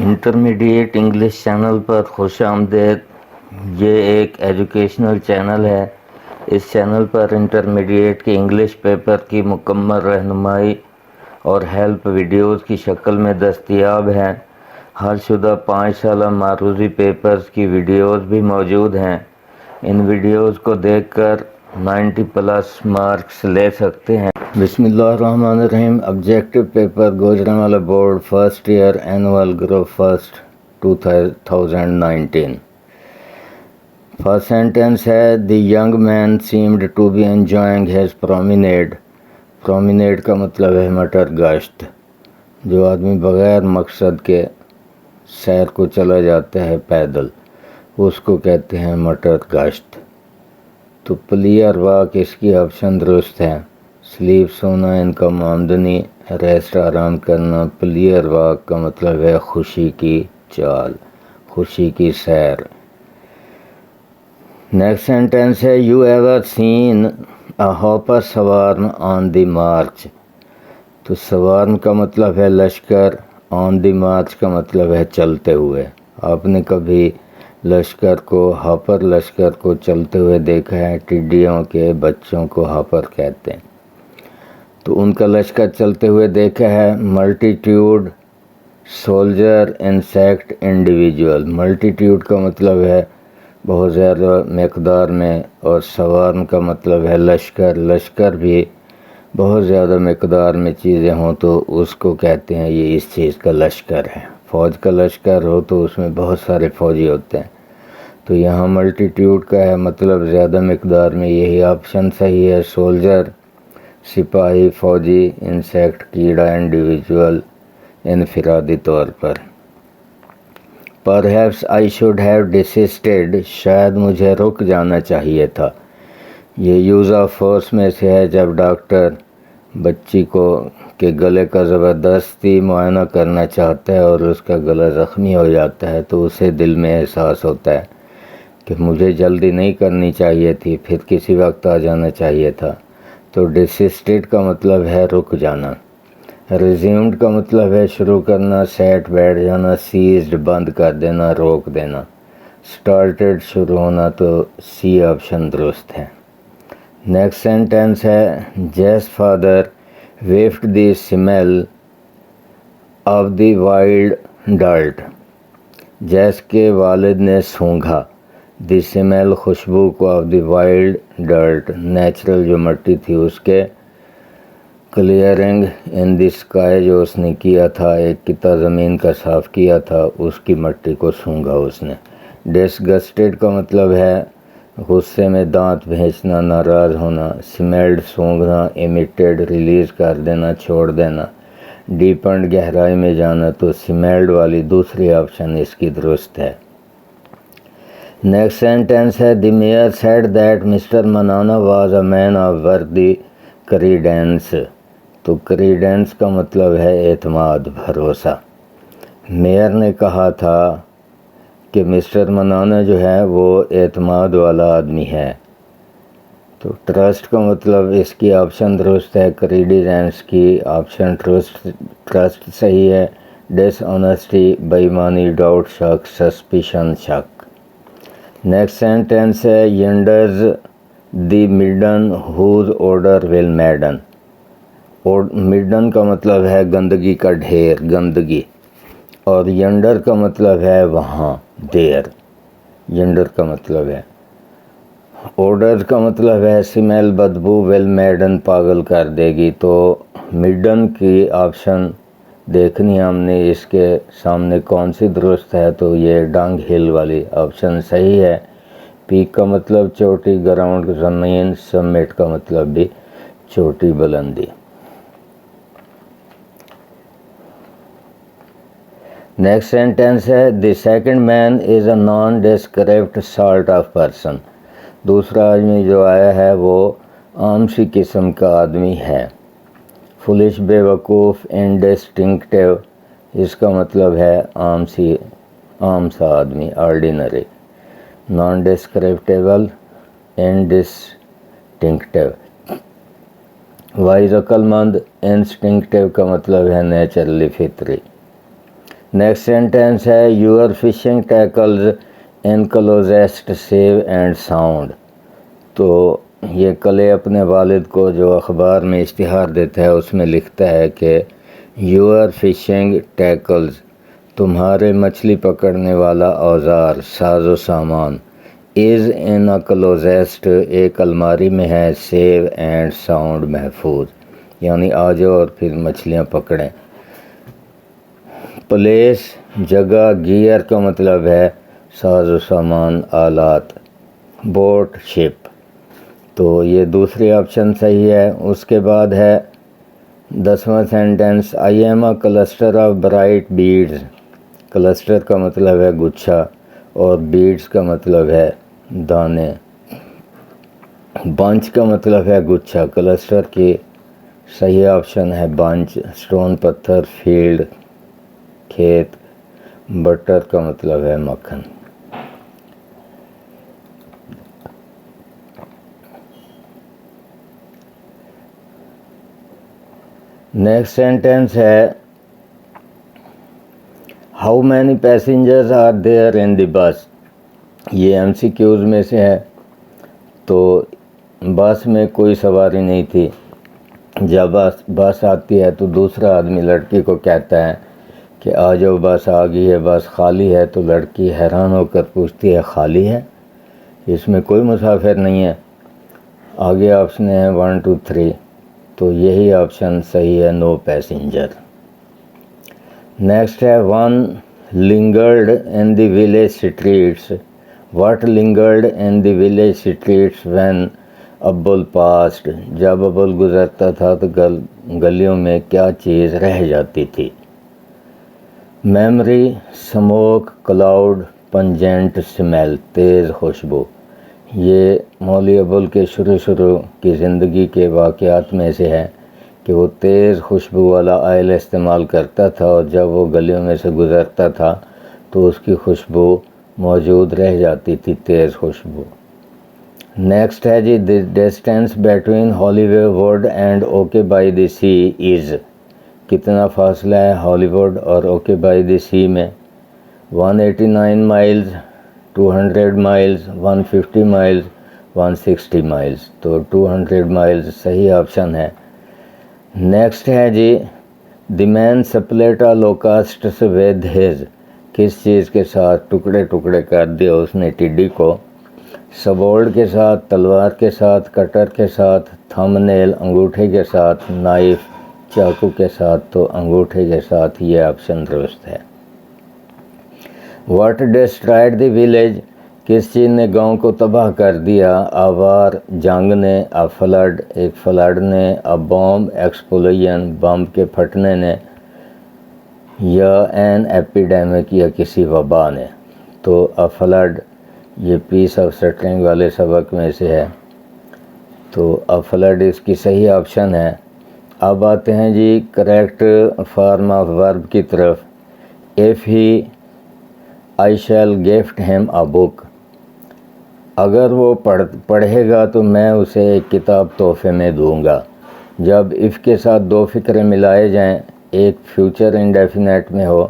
Intermediate English channel پر خوش آمدید۔ یہ ایک ایجوکیشنل چینل ہے۔ اس چینل پر انٹرمیڈیٹ کے انگلش پیپر کی مکمل رہنمائی اور ہیلپ ویڈیوز کی شکل میں دستیاب ہیں۔ حل شدہ 5 سالہ معروضی پیپرز کی ویڈیوز بھی موجود ہیں۔ ان ویڈیوز کو دیکھ کر 90+ مارکس لے سکتے ہیں۔ بسم اللہ الرحمن الرحیم۔ Objective paper Gujranwala board first year annual group first 2019۔ First sentence ہے the young man seemed to be enjoying his promenade. Promenade کا مطلب ہے مٹر گشت۔ جو آدمی بغیر مقصد کے سیر کو چلا جاتا ہے پیدل، اس کو کہتے ہیں مٹر گشت۔ تو پلیئر واک اس کی آپشن درست ہے۔ سلیپ سونا، انکم آمدنی، ریسٹ آرام کرنا۔ پلیئر واک کا مطلب ہے خوشی کی چال، خوشی کی سیر۔ نیکسٹ سینٹنس ہے you ever seen a hopper swarm on the march. تو سوارم کا مطلب ہے لشکر، آن دی مارچ کا مطلب ہے چلتے ہوئے۔ آپ نے کبھی لشکر کو، ہاپر لشکر کو چلتے ہوئے دیکھا ہے؟ ٹڈیوں کے بچوں کو ہاپر کہتے ہیں۔ تو ان کا لشکر چلتے ہوئے دیکھا ہے۔ Multitude, soldier, insect, individual. Multitude کا مطلب ہے بہت زیادہ مقدار میں، اور سوارم کا مطلب ہے لشکر۔ لشکر بھی بہت زیادہ مقدار میں چیزیں ہوں تو اس کو کہتے ہیں یہ اس چیز کا لشکر ہے۔ فوج کا لشکر ہو تو اس میں بہت سارے فوجی ہوتے ہیں۔ تو یہاں ملٹیٹیوڈ کا ہے مطلب زیادہ مقدار میں، یہی آپشن صحیح ہے۔ سولجر سپاہی، فوجی، انسیکٹ کیڑا، انڈیویجول انفرادی طور پر۔ Perhaps I should have desisted، شاید مجھے رک جانا چاہیے تھا۔ یہ یوز آف فورس میں سے ہے جب ڈاکٹر بچی کو کے گلے کا زبردستی معائنہ کرنا چاہتا ہے اور اس کا گلا زخمی ہو جاتا ہے تو اسے دل میں احساس ہوتا ہے کہ مجھے جلدی نہیں کرنی چاہیے تھی، پھر کسی وقت آ جانا چاہیے تھا۔ تو ڈسسٹڈ کا مطلب ہے رک جانا۔ ریزیومڈ کا مطلب ہے شروع کرنا، سیٹ بیٹھ جانا، سیزڈ بند کر دینا، روک دینا۔ سٹارٹڈ شروع ہونا، تو سی آپشن درست ہے۔ نیکسٹ سینٹنس ہے Jess father whiffed the smell of the wild dirt. Jess کے والد نے سونگھا دی سمیل خوشبو کو، of the wild dirt natural جو مٹی تھی اس کے، کلیئرنگ ان دی اسکائی جو اس نے کیا تھا، ایک کتا زمین کا صاف کیا تھا، اس کی مٹی کو سونگھا اس نے۔ ڈسگسٹڈ کا مطلب ہے غصے میں دانت بھینچنا، ناراض ہونا۔ سمیلڈ سونگھنا، امیٹیڈ ریلیز کر دینا، چھوڑ دینا۔ ڈیپنڈ گہرائی میں جانا، تو سمیلڈ والی دوسری آپشن اس کی درست ہے۔ نیکسٹ سینٹنس ہے دی میئر سیڈ دیٹ مسٹر منانا واز اے مین آف ورتھی کریڈینس۔ تو کریڈینس کا مطلب ہے اعتماد، بھروسہ۔ میئر نے کہا تھا کہ مسٹر منانا جو ہے وہ اعتماد والا آدمی ہے۔ تو ٹرسٹ کا مطلب اس کی آپشن درست ہے، کریڈینس کی آپشن ٹرسٹ صحیح ہے۔ ڈس آنیسٹی، بے ایمانی، ڈاؤٹ، شک، سسپیشن، شک۔ نیکسٹ سینٹینس ہے ینڈرز دی میڈن ہوز اوڈر ول میڈن۔ میڈن کا مطلب ہے گندگی کا ڈھیر، گندگی، اور ینڈر کا مطلب ہے وہاں، دیر۔ ینڈر کا مطلب ہے اوڈر کا مطلب ہے سمیل، بدبو، ول میڈن پاگل کر دے گی۔ تو میڈن کی آپشن دیکھنی ہم نے اس کے سامنے کون سی درست ہے، تو یہ ڈنگ ہل والی آپشن صحیح ہے۔ پیک کا مطلب چوٹی، گراؤنڈ زمین، سمٹ کا مطلب بھی چوٹی، بلندی۔ نیکسٹ سینٹینس ہے the second man is a nondescript sort of person. دوسرا آدمی جو آیا ہے وہ عام سی قسم کا آدمی ہے۔ فلش، بے وقوف، انڈسٹنکٹیو، اس کا مطلب ہے عام سا آدمی، ordinary. Non descriptible, indistinctive. Wise, عقل مند، انسٹنکٹیو کا مطلب ہے نیچرلی، فطری۔ نیکسٹ سینٹینس ہے your fishing tackles enclosed safe and sound. تو یہ کلے اپنے والد کو جو اخبار میں اشتہار دیتا ہے اس میں لکھتا ہے کہ یور فشنگ ٹیکلز تمہارے مچھلی پکڑنے والا اوزار ساز و سامان از ان اے کلوزیسٹ ایک الماری میں ہے سیو اینڈ ساؤنڈ محفوظ، یعنی آ جاؤ اور پھر مچھلیاں پکڑیں. پلیس جگہ، گیئر کا مطلب ہے ساز و سامان آلات، بوٹ شپ. تو یہ دوسری آپشن صحیح ہے. اس کے بعد ہے 10واں sentence I am a cluster of bright beads. Cluster کا مطلب ہے گچھا اور بیڈز کا مطلب ہے دانے. بنچ کا مطلب ہے گچھا. کلسٹر کی صحیح آپشن ہے بنچ. سٹون پتھر، فیلڈ کھیت. بٹر کا مطلب ہے مکھن. نیکسٹ سینٹینس ہے how many passengers are there in the bus. یہ ایم سی کیوز میں سے ہے. تو بس میں کوئی سواری نہیں تھی. جب بس آتی ہے تو دوسرا آدمی لڑکی کو کہتا ہے کہ آ جاؤ بس آ گئی ہے، بس خالی ہے. تو لڑکی حیران ہو کر پوچھتی ہے خالی ہے، اس میں کوئی مسافر نہیں ہے. آگے آپشن ہے 1 2 3. تو یہی آپشن صحیح ہے، نو پیسنجر. نیکسٹ ہے one لنگرڈ in the village streets. What لنگرڈ in the village streets when ابل پاسڈ. جب ابل گزرتا تھا تو گلیوں میں کیا چیز رہ جاتی تھی؟ میموری، سموک، کلاؤڈ، پنجنٹ اسمیل تیز خوشبو. یہ مولوی ابل کے شروع کی زندگی کے واقعات میں سے ہے کہ وہ تیز خوشبو والا آئل استعمال کرتا تھا اور جب وہ گلیوں میں سے گزرتا تھا تو اس کی خوشبو موجود رہ جاتی تھی، تیز خوشبو. نیکسٹ ہے جی the distance between Hollywood and okay by the sea is. کتنا فاصلہ ہے ہالی ووڈ اور اوکے بائی دی سی میں؟ 189 مائلز، 200 مائلز، 150 مائلز، 160 مائلز. تو 200 مائلز صحیح آپشن ہے. نیکسٹ ہے جی دی مین سپلیٹ لوکاسٹس ود ہز. کس چیز کے ساتھ ٹکڑے ٹکڑے کر دیا اس نے ٹڈی کو؟ سبورڈ کے ساتھ، تلوار کے ساتھ، کٹر کے ساتھ، تھم نیل انگوٹھے کے ساتھ، نائف چاقو کے ساتھ. تو انگوٹھے کے ساتھ یہ آپشن درست ہے. What destroyed the village. کس چیز نے گاؤں کو تباہ کر دیا؟ آوار جنگ نے، اے فلڈ ایک فلڈ نے، اے بومب ایکسپلوژن بم کے پھٹنے نے، یا این ایپیڈیمک یا کسی وبا نے. تو اے فلڈ یہ پیس آف سٹرنگ والے سبق میں سے ہے. تو اے فلڈ اس کی صحیح آپشن ہے. اب آتے ہیں جی کریکٹ فارم آف ورب کی طرف. If he I shall gift him a book. اگر وہ پڑھے گا تو میں اسے ایک کتاب تحفے میں دوں گا. جب اف کے ساتھ دو فقرے ملائے جائیں، ایک فیوچر انڈیفینیٹ میں ہو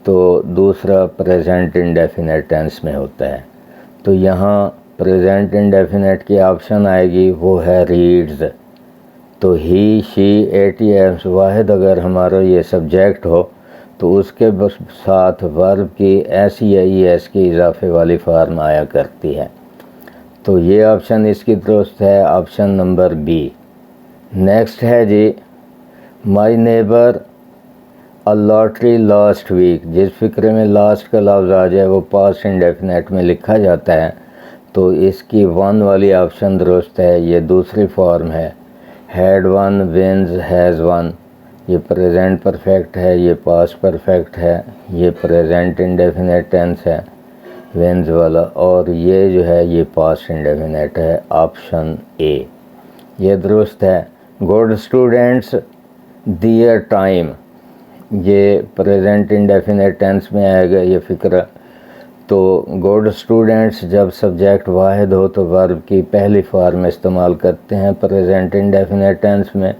تو دوسرا پریزنٹ انڈیفینیٹ ٹینس میں ہوتا ہے. تو یہاں پریزنٹ انڈیفینیٹ کی آپشن آئے گی، وہ ہے ریڈز. تو ہی، شی، ایٹ ایمس واحد اگر ہمارا یہ سبجیکٹ ہو تو اس کے ساتھ ورب کی ایس یا ای ایس کی اضافے والی فارم آیا کرتی ہے. تو یہ آپشن اس کی درست ہے، آپشن نمبر بی. نیکسٹ ہے جی مائی نیبر اے لاٹری لاسٹ ویک. جس فقرے میں لاسٹ کا لفظ آ جائے وہ پاسٹ انڈیفینیٹ میں لکھا جاتا ہے. تو اس کی 1 والی آپشن درست ہے. یہ دوسری فارم ہے. Had won, wins, has won. یہ پریزنٹ پرفیکٹ ہے، یہ پاسٹ پرفیکٹ ہے، یہ پریزنٹ انڈیفینیٹ ٹینس ہے ونز والا، اور یہ جو ہے یہ پاسٹ انڈیفینیٹ ہے، آپشن اے. یہ درست ہے. Good students their time. یہ پریزنٹ انڈیفینیٹ ٹینس میں آئے گا یہ فقرہ. تو گڈ اسٹوڈنٹس جب سبجیکٹ واحد ہو تو ورب کی پہلی فارم استعمال کرتے ہیں پریزنٹ انڈیفینیٹ ٹینس میں.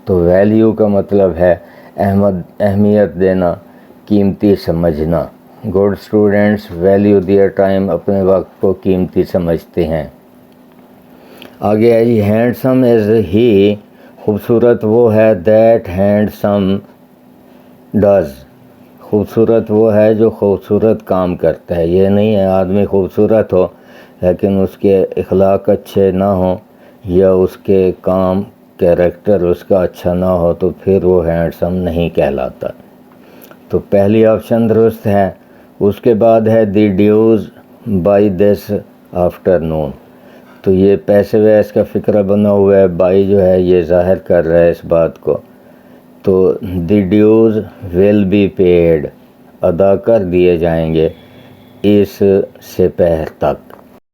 تو ویلیو کا مطلب ہے اہمیت دینا، قیمتی سمجھنا. Good students value their time, اپنے وقت کو قیمتی سمجھتے ہیں. آگے ہے جی ہینڈسم از ہی، خوبصورت وہ ہے دیٹ ہینڈسم ڈز، خوبصورت وہ ہے جو خوبصورت کام کرتا ہے. یہ نہیں ہے آدمی خوبصورت ہو لیکن اس کے اخلاق اچھے نہ ہوں یا اس کے کام کیریکٹر اس کا اچھا نہ ہو تو پھر وہ ہینڈسم نہیں کہلاتا. تو پہلی آپشن درست ہے. اس کے بعد ہے دی ڈیوز بائی دس آفٹرنون. تو یہ پیسے ویس کا فکرہ بنا ہوا ہے، بائی جو ہے یہ ظاہر کر رہا ہے اس بات کو. تو دی ڈیوز ول بی پیڈ، ادا کر دیے جائیں گے اس سپہر تک.